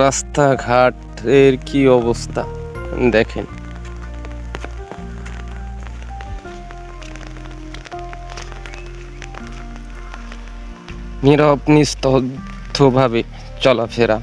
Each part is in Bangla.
রাস্তাঘাটের কি অবস্থা দেখেন। নীরব নিস্তব্ধভাবে চলাফেরা।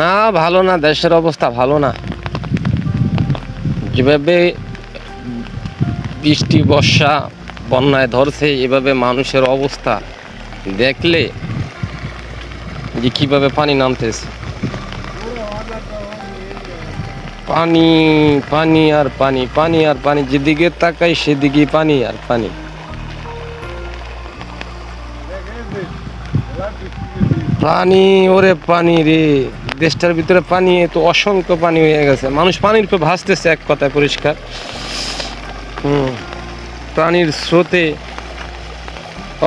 না, ভালো না, দেশের অবস্থা ভালো না। যেভাবে বৃষ্টি বর্ষা বন্যায় ধরছে, এভাবে মানুষের অবস্থা দেখলে যে কিভাবে পানি নামতেছে। পানি পানি আর পানি, পানি আর পানি, যেদিকে তাকাই সেদিকে পানি আর পানি। পানি, ওরে পানি রে, দেশটার ভিতরে পানি, তো অসংখ্য পানি হয়ে গেছে। মানুষ পানির উপর ভাসতেছে, এক কথায় পরিষ্কার। পানির স্রোতে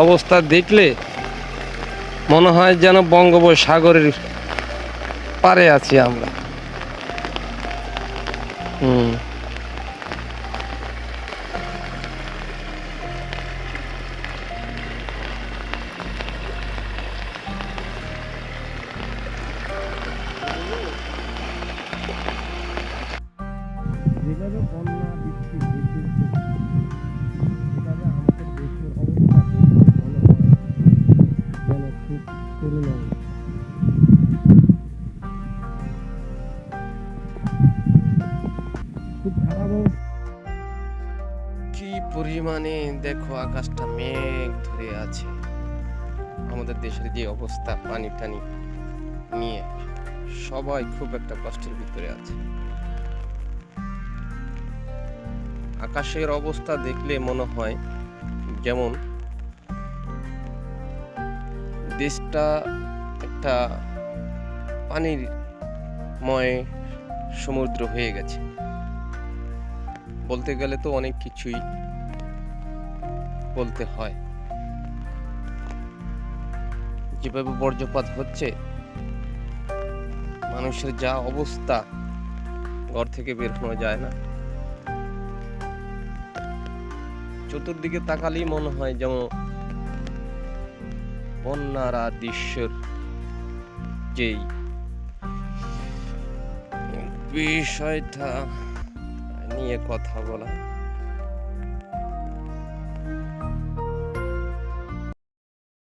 অবস্থা দেখলে মনে হয় যেন বঙ্গোপসাগরের পারে আছি আমরা। যেভাবে বন্যা বৃষ্টি হইতেছে, সেভাবে আমাদের দেশের অবস্থা দেখলে মনে হয় যেন খুব করুণায়। খুব খারাপ কি পরিমাণে দেখো, আকাশটা মেঘ ধরে আছে। আমাদের দেশের যে অবস্থা পানি টানি নিয়ে, সবাই খুব একটা কষ্টের ভিতরে আছে। আকাশের অবস্থা দেখলে মনে হয় যেমন দেশটা একটা পানিরময় সমুদ্র হয়ে গেছে। বলতে গেলে তো অনেক কিছুই বলতে হয়। যেভাবে বর্জ্যপাত হচ্ছে, মানুষের যা অবস্থা, ঘর থেকে বের হওয়া যায় না। চতুর্দিকে তাকালেই মনে হয় যেমন বন্যার আর দৃশ্যের যেই বিষয়টা নিয়ে কথা বলা।